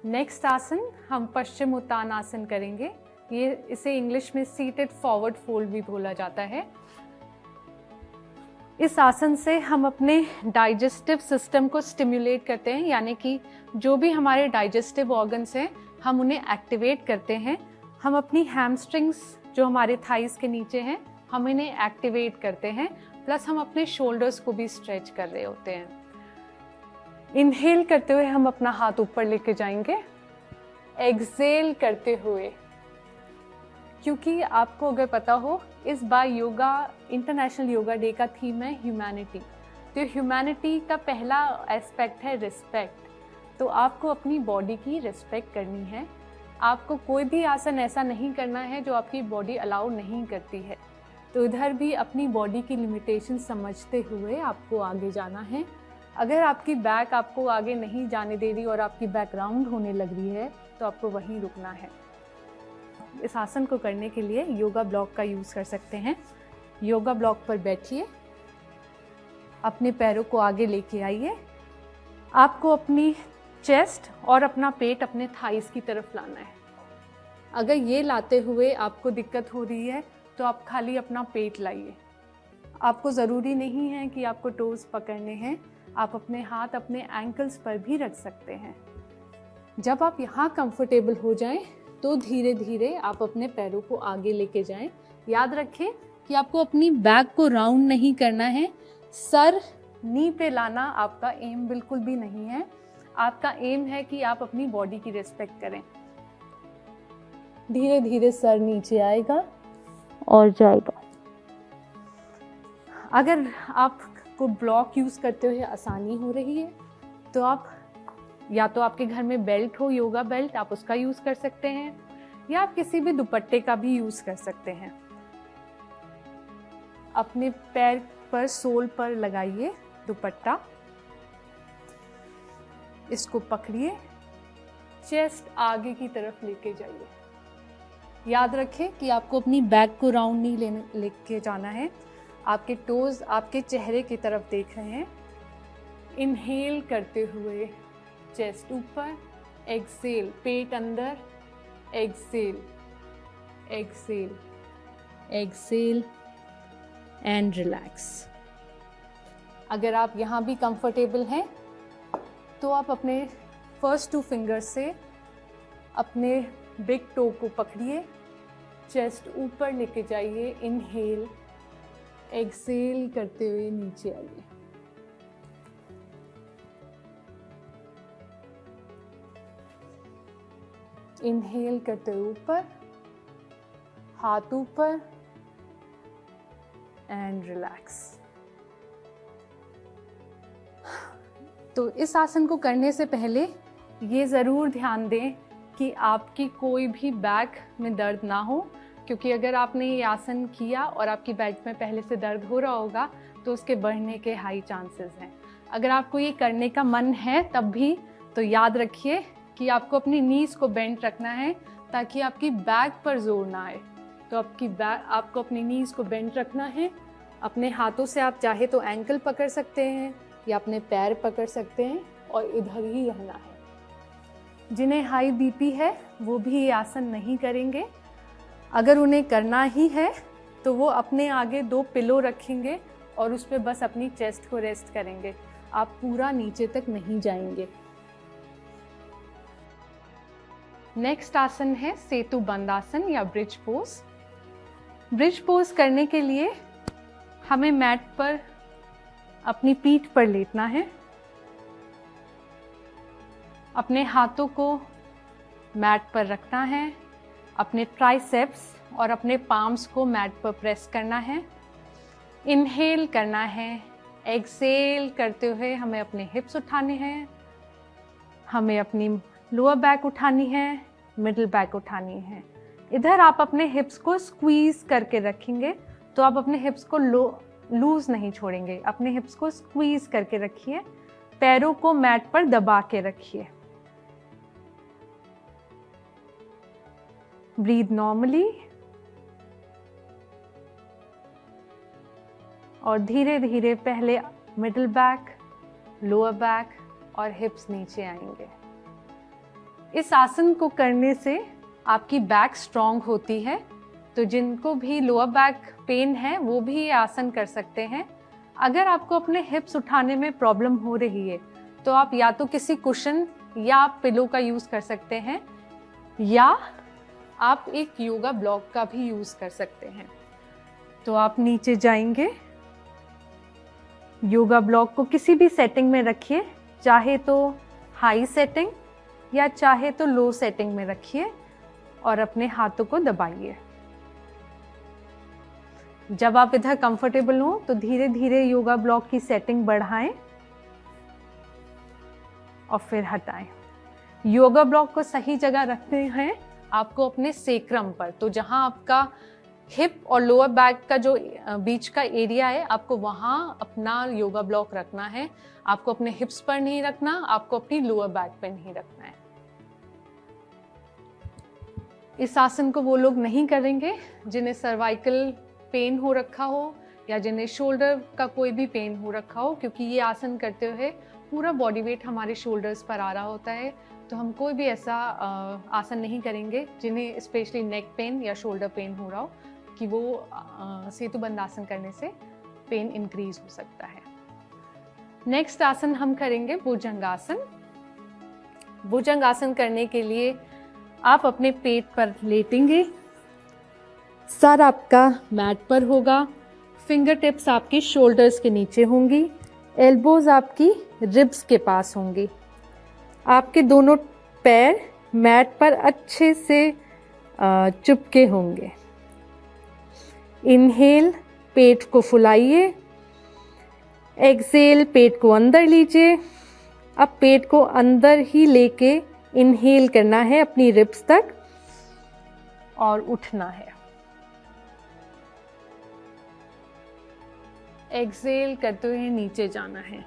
Next आसन हम पश्चिम उत्तानासन करेंगे। इसे इंग्लिश में सीटेड फॉरवर्ड फोल्ड भी बोला जाता है। इस आसन से हम अपने डाइजेस्टिव सिस्टम को स्टिम्युलेट करते हैं, यानी कि जो भी हमारे डाइजेस्टिव ऑर्गन्स हैं हम उन्हें एक्टिवेट करते हैं। हम अपनी हैमस्ट्रिंग्स जो हमारे थाइस के नीचे हैं हम इन्हें एक्टिवेट करते हैं, प्लस हम अपने शोल्डर्स को भी स्ट्रेच कर रहे होते हैं। इनहेल करते हुए हम अपना हाथ ऊपर लेके जाएंगे। एक्सहेल करते हुए, क्योंकि आपको अगर पता हो इस बार इंटरनेशनल योगा डे का थीम है ह्यूमैनिटी, तो ह्यूमैनिटी का पहला एस्पेक्ट है रिस्पेक्ट। तो आपको अपनी बॉडी की रिस्पेक्ट करनी है। आपको कोई भी आसन ऐसा नहीं करना है जो आपकी बॉडी अलाउ नहीं करती है। तो इधर भी अपनी बॉडी की लिमिटेशन समझते हुए आपको आगे जाना है। अगर आपकी बैक आपको आगे नहीं जाने दे रही और आपकी बैक राउंड होने लग रही है तो आपको वहीं रुकना है। इस आसन को करने के लिए योगा ब्लॉक का यूज़ कर सकते हैं। योगा ब्लॉक पर बैठिए, अपने पैरों को आगे लेके आइए। आपको अपनी चेस्ट और अपना पेट अपने थाइस की तरफ लाना है। अगर ये लाते हुए आपको दिक्कत हो रही है तो आप खाली अपना पेट लाइए। आपको ज़रूरी नहीं है कि आपको टोज पकड़ने हैं, आप अपने हाथ अपने एंकल्स पर भी रख सकते हैं। जब आप यहाँ कंफर्टेबल हो जाएं तो धीरे धीरे आप अपने पैरों को आगे लेके जाएं। याद रखें कि आपको अपनी बैक को राउंड नहीं करना है, सर नी पे लाना आपका एम बिल्कुल भी नहीं है। आपका एम है कि आप अपनी बॉडी की रिस्पेक्ट करें। धीरे धीरे सर नीचे आएगा और जाएगा। अगर आपको ब्लॉक यूज़ करते हुए आसानी हो रही है तो आप या तो आपके घर में बेल्ट हो, योगा बेल्ट, आप उसका यूज़ कर सकते हैं, या आप किसी भी दुपट्टे का भी यूज़ कर सकते हैं। अपने पैर पर सोल पर लगाइए दुपट्टा, इसको पकड़िए, चेस्ट आगे की तरफ लेके जाइए। याद रखें कि आपको अपनी बैक को राउंड नहीं लेके जाना है। आपके टोज आपके चेहरे की तरफ देख रहे हैं। इनहेल करते हुए चेस्ट ऊपर, एक्सहेल पेट अंदर, exhale exhale exhale and relax. अगर आप यहाँ भी कंफर्टेबल हैं तो आप अपने फर्स्ट 2 फिंगर्स से अपने बिग टो को पकड़िए, चेस्ट ऊपर लेके जाइए। इनहेल, एक्सहेल करते हुए नीचे आइए। इनहेल करते हुए ऊपर, हाथ ऊपर एंड रिलैक्स। तो इस आसन को करने से पहले ये ज़रूर ध्यान दें कि आपकी कोई भी बैक में दर्द ना हो, क्योंकि अगर आपने ये आसन किया और आपकी बैक में पहले से दर्द हो रहा होगा तो उसके बढ़ने के हाई चांसेस हैं। अगर आपको ये करने का मन है तब भी तो याद रखिए कि आपको अपनी नीज को बेंट रखना है ताकि आपकी बैक पर जोर ना आए। तो आपको अपनी नीज को बेंट रखना है। अपने हाथों से आप चाहे तो एंकल पकड़ सकते हैं या अपने पैर पकड़ सकते हैं और इधर ही रहना है। जिन्हें हाई बीपी है वो भी ये आसन नहीं करेंगे। अगर उन्हें करना ही है तो वो अपने आगे 2 पिलो रखेंगे और उस पर बस अपनी चेस्ट को रेस्ट करेंगे। आप पूरा नीचे तक नहीं जाएंगे। नेक्स्ट आसन है सेतु बंद आसन या ब्रिज पोज। ब्रिज पोज करने के लिए हमें मैट पर अपनी पीठ पर लेटना है। अपने हाथों को मैट पर रखना है। अपने ट्राइसेप्स और अपने पाम्स को मैट पर प्रेस करना है। इनहेल करना है। एक्सहेल करते हुए हमें अपने हिप्स उठाने हैं। हमें अपनी लोअर बैक उठानी है, मिडिल बैक उठानी है। इधर आप अपने हिप्स को स्क्वीज करके रखेंगे तो आप अपने हिप्स को लूज नहीं छोड़ेंगे। अपने हिप्स को स्क्वीज करके रखिए। पैरों को मैट पर दबा के रखिए। ब्रीथ नॉर्मली और धीरे धीरे पहले मिडिल बैक, लोअर बैक और हिप्स नीचे आएंगे। इस आसन को करने से आपकी बैक स्ट्रॉन्ग होती है, तो जिनको भी लोअर बैक पेन है वो भी ये आसन कर सकते हैं। अगर आपको अपने हिप्स उठाने में प्रॉब्लम हो रही है तो आप या तो किसी कुशन या आप पिलो का यूज़ कर सकते हैं, या आप एक योगा ब्लॉक का भी यूज़ कर सकते हैं। तो आप नीचे जाएंगे, योगा ब्लॉक को किसी भी सेटिंग में रखिए, चाहे तो हाई सेटिंग या चाहे तो लो सेटिंग में रखिए और अपने हाथों को दबाइए। जब आप इधर कंफर्टेबल हो तो धीरे धीरे योगा ब्लॉक की सेटिंग बढ़ाएं और फिर हटाएं। योगा ब्लॉक को सही जगह रखते हैं आपको अपने सेक्रम पर, तो जहां आपका हिप और लोअर बैक का जो बीच का एरिया है, आपको वहां अपना योगा ब्लॉक रखना है। आपको अपने हिप्स पर नहीं रखना, आपको अपनी लोअर बैक पर नहीं रखना है। इस आसन को वो लोग नहीं करेंगे जिन्हें सर्वाइकल पेन हो रखा हो या जिन्हें शोल्डर का कोई भी पेन हो रखा हो, क्योंकि ये आसन करते हुए पूरा बॉडी वेट हमारे शोल्डर्स पर आ रहा होता है। तो हम कोई भी ऐसा आसन नहीं करेंगे जिन्हें स्पेशली नेक पेन या शोल्डर पेन हो रहा हो, कि वो सेतुबंद आसन करने से पेन इंक्रीज हो सकता है। नेक्स्ट आसन हम करेंगे भुजंगासन। भुजंगासन करने के लिए आप अपने पेट पर लेटेंगे, सर आपका मैट पर होगा, फिंगर टिप्स आपकी शोल्डर्स के नीचे होंगी, एल्बोज आपकी रिब्स के पास होंगी। आपके दोनों पैर मैट पर अच्छे से चुपके होंगे। इनहेल, पेट को फुलाइए, एक्सेल, पेट को अंदर लीजिए। अब पेट को अंदर ही लेके इनहेल करना है अपनी रिब्स तक और उठना है। एक्सेल करते हुए नीचे जाना है।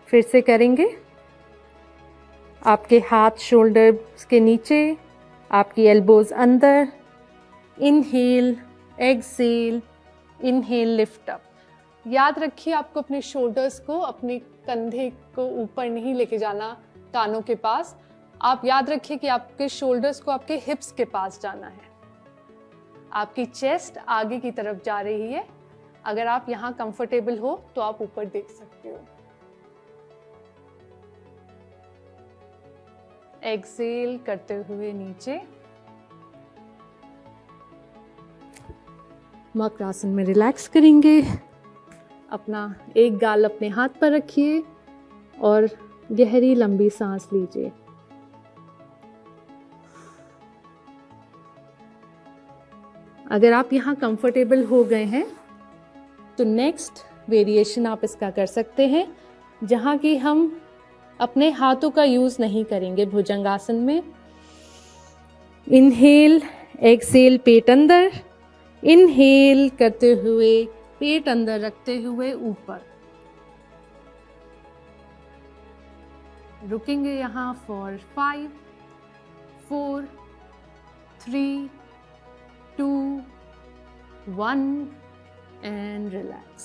फिर से करेंगे। आपके हाथ शोल्डर्स के नीचे, आपकी एल्बोज अंदर। Inhale, exhale, inhale, lift up. याद रखिए आपको अपने शोल्डर्स को, अपने कंधे को ऊपर नहीं लेके जाना कानों के पास। आप याद रखिए कि आपके शोल्डर्स को आपके हिप्स के पास जाना है। आपकी चेस्ट आगे की तरफ जा रही है। अगर आप यहाँ कंफर्टेबल हो तो आप ऊपर देख सकते हो। एक्सेल करते हुए नीचे। मकरासन में रिलैक्स करेंगे। अपना एक गाल अपने हाथ पर रखिए और गहरी लंबी सांस लीजिए। अगर आप यहाँ कंफर्टेबल हो गए हैं तो नेक्स्ट वेरिएशन आप इसका कर सकते हैं, जहाँ की हम अपने हाथों का यूज़ नहीं करेंगे भुजंगासन में। इनहेल, एक्सेल, पेट अंदर। इनहेल करते हुए पेट अंदर रखते हुए ऊपर। रुकेंगे यहाँ for 5, 4, 3, 2, 1 and relax.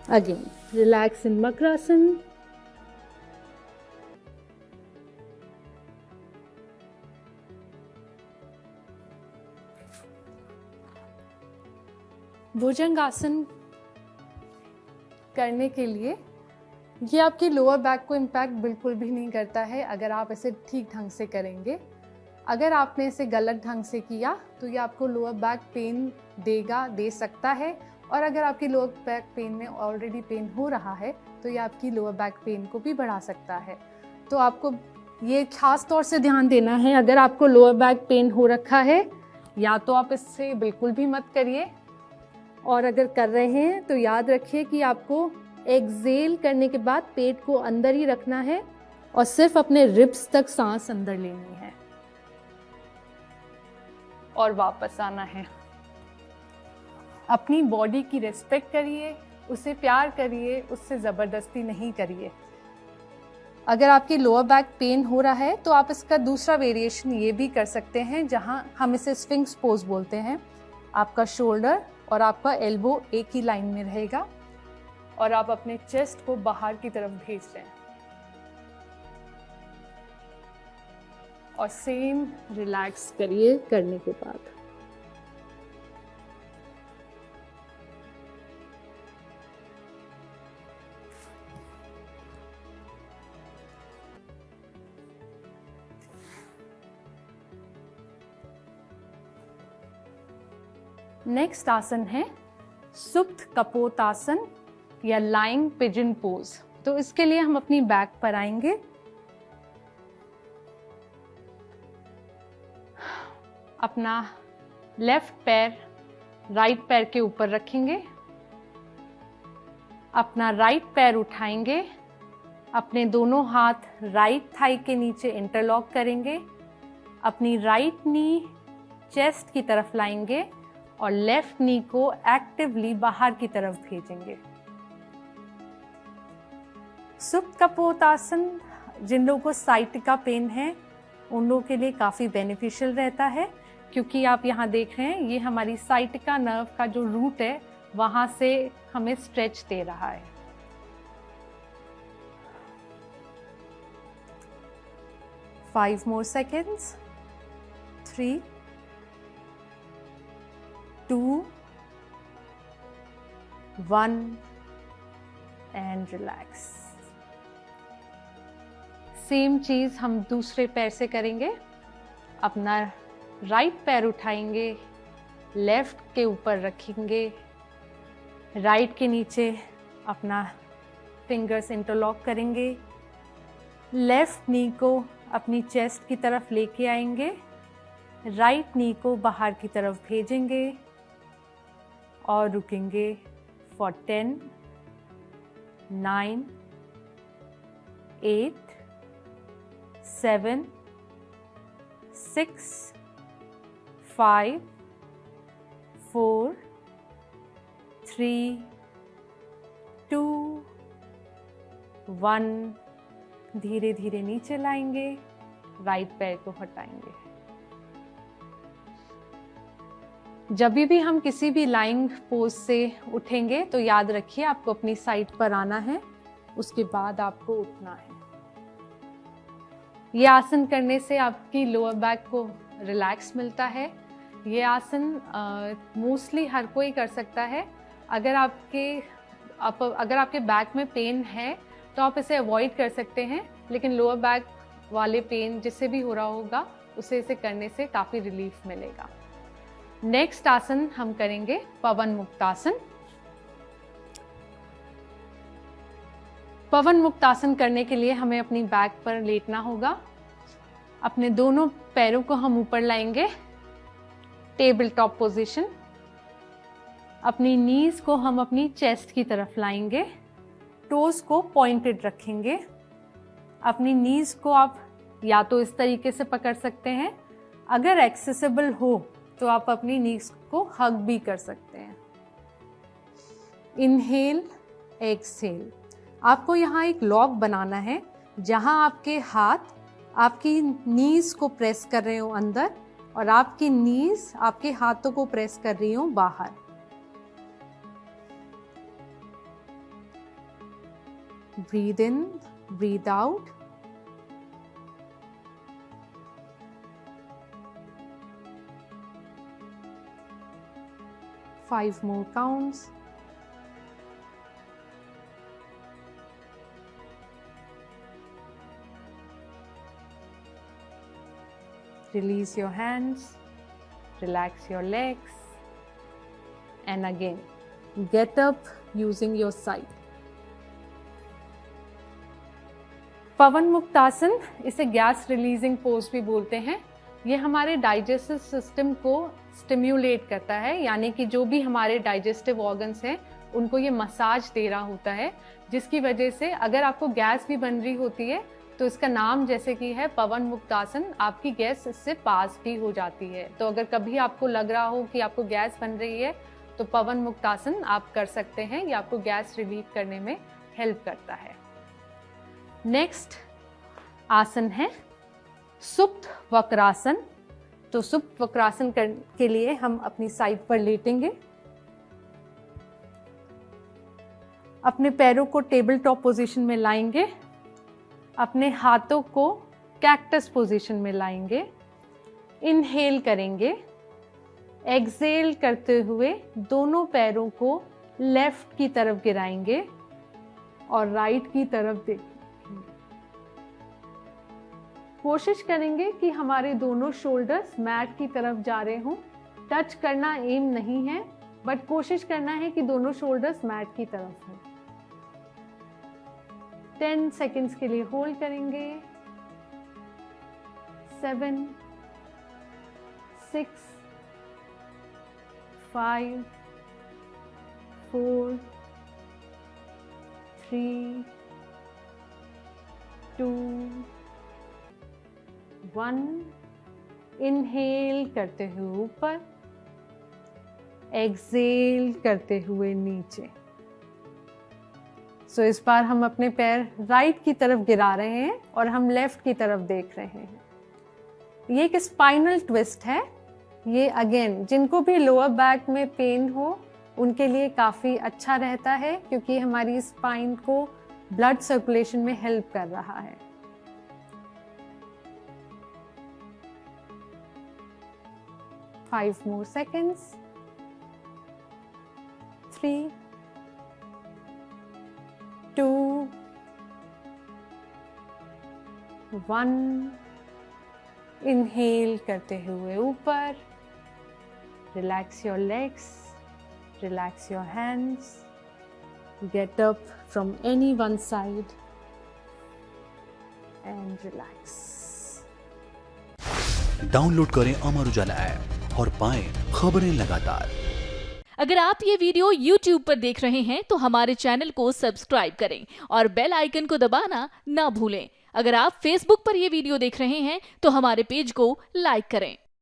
Again, relax in Makrasan. भुजंगासन करने के लिए ये आपकी लोअर बैक को इम्पैक्ट बिल्कुल भी नहीं करता है अगर आप इसे ठीक ढंग से करेंगे। अगर आपने इसे गलत ढंग से किया तो ये आपको लोअर बैक पेन दे सकता है, और अगर आपकी लोअर बैक पेन में ऑलरेडी पेन हो रहा है तो ये आपकी लोअर बैक पेन को भी बढ़ा सकता है। तो आपको ये खास तौर से ध्यान देना है, अगर आपको लोअर बैक पेन हो रखा है या तो आप इससे बिल्कुल भी मत करिए, और अगर कर रहे हैं तो याद रखिए कि आपको एक्सेल करने के बाद पेट को अंदर ही रखना है और सिर्फ अपने रिब्स तक सांस अंदर लेनी है और वापस आना है। अपनी बॉडी की रिस्पेक्ट करिए, उसे प्यार करिए, उससे ज़बरदस्ती नहीं करिए। अगर आपकी लोअर बैक पेन हो रहा है तो आप इसका दूसरा वेरिएशन ये भी कर सकते हैं, जहां हम इसे स्फिंक्स पोज बोलते हैं। आपका शोल्डर और आपका एल्बो एक ही लाइन में रहेगा और आप अपने चेस्ट को बाहर की तरफ भेज रहे हैं। और सेम रिलैक्स करिए करने के बाद। नेक्स्ट आसन है सुप्त कपोतासन या लाइंग पिजन पोज। तो इसके लिए हम अपनी बैक पर आएंगे, अपना लेफ्ट पैर राइट पैर के ऊपर रखेंगे, अपना राइट पैर उठाएंगे, अपने दोनों हाथ राइट थाई के नीचे इंटरलॉक करेंगे, अपनी राइट नी चेस्ट की तरफ लाएंगे और लेफ्ट नी को एक्टिवली बाहर की तरफ भेजेंगे। सुप्त कपोतासन जिन लोगों को साइटिका पेन है उन लोगों के लिए काफ़ी बेनिफिशियल रहता है, क्योंकि आप यहाँ देख रहे हैं ये हमारी साइटिका नर्व का जो रूट है वहाँ से हमें स्ट्रेच दे रहा है। 5 more seconds, 3, 2, 1 and relax। Same चीज हम दूसरे पैर से करेंगे। अपना राइट पैर उठाएंगे, लेफ्ट के ऊपर रखेंगे, राइट के नीचे अपना फिंगर्स इंटरलॉक करेंगे, लेफ्ट नी को अपनी चेस्ट की तरफ लेके आएंगे, राइट नी को बाहर की तरफ भेजेंगे और रुकेंगे फॉर 10, 9, 8, 7, 6, 5, 4, 3, 2, 1। धीरे धीरे नीचे लाएंगे, राइट पैर को हटाएंगे। जब भी हम किसी भी लाइंग पोज से उठेंगे तो याद रखिए आपको अपनी साइड पर आना है, उसके बाद आपको उठना है। ये आसन करने से आपकी लोअर बैक को रिलैक्स मिलता है। ये आसन मोस्टली हर कोई कर सकता है। अगर आपके बैक में पेन है तो आप इसे अवॉइड कर सकते हैं, लेकिन लोअर बैक वाले पेन जिससे भी हो रहा होगा उसे इसे करने से काफ़ी रिलीफ मिलेगा। नेक्स्ट आसन हम करेंगे पवन मुक्तासन। पवन मुक्तासन करने के लिए हमें अपनी बैक पर लेटना होगा। अपने दोनों पैरों को हम ऊपर लाएंगे, टेबल टॉप पोजीशन। अपनी नीज को हम अपनी चेस्ट की तरफ लाएंगे, टोज को पॉइंटेड रखेंगे। अपनी नीज को आप या तो इस तरीके से पकड़ सकते हैं, अगर एक्सेसिबल हो तो आप अपनी नीज को हग भी कर सकते हैं। Inhale, exhale. आपको यहाँ एक लॉक बनाना है जहाँ आपके हाथ आपकी नीज को प्रेस कर रहे हो अंदर और आपकी नीज आपके हाथों को प्रेस कर रही हो बाहर। Breathe in, breathe out. Five more counts. Release your hands, relax your legs, and again get up using your side. पवन मुक्तासन, इसे गैस रिलीजिंग पोज भी बोलते हैं। ये हमारे डाइजेस्टिव सिस्टम को स्टिम्युलेट करता है, यानी कि जो भी हमारे डाइजेस्टिव ऑर्गन्स हैं उनको ये मसाज दे रहा होता है, जिसकी वजह से अगर आपको गैस भी बन रही होती है तो इसका नाम जैसे कि है पवन मुक्तासन, आपकी गैस इससे पास भी हो जाती है। तो अगर कभी आपको लग रहा हो कि आपको गैस बन रही है तो पवन मुक्तासन आप कर सकते हैं, ये आपको गैस रिलीव करने में हेल्प करता है। नेक्स्ट आसन है सुप्त वक्रासन। तो सुप्त वक्रासन के लिए हम अपनी साइड पर लेटेंगे, अपने पैरों को टेबल टॉप पोजीशन में लाएंगे, अपने हाथों को कैक्टस पोजीशन में लाएंगे, इनहेल करेंगे, एक्सहेल करते हुए दोनों पैरों को लेफ्ट की तरफ गिराएंगे और राइट की तरफ देखेंगे। कोशिश करेंगे कि हमारे दोनों शोल्डर्स मैट की तरफ जा रहे हों। टच करना एम नहीं है, बट कोशिश करना है कि दोनों शोल्डर्स मैट की तरफ हों। 10 सेकेंड्स के लिए होल्ड करेंगे। 7, 6, 5, 4, 3, 2, 1। इनहेल करते हुए ऊपर, एक्सहेल करते हुए नीचे। सो इस बार हम अपने पैर राइट की तरफ गिरा रहे हैं और हम लेफ्ट की तरफ देख रहे हैं। ये एक स्पाइनल ट्विस्ट है। ये अगेन जिनको भी लोअर बैक में पेन हो उनके लिए काफ़ी अच्छा रहता है, क्योंकि हमारी स्पाइन को ब्लड सर्कुलेशन में हेल्प कर रहा है। Five more seconds. 3, 2, 1। इनहेल करते हुए ऊपर, relax your legs, relax your hands, get up from any one side and relax. Download करें अमर उजाला ऐप और पाएं खबरें लगातार। अगर आप ये वीडियो YouTube पर देख रहे हैं तो हमारे चैनल को सब्सक्राइब करें और बेल आइकन को दबाना ना भूलें। अगर आप Facebook पर ये वीडियो देख रहे हैं तो हमारे पेज को लाइक करें।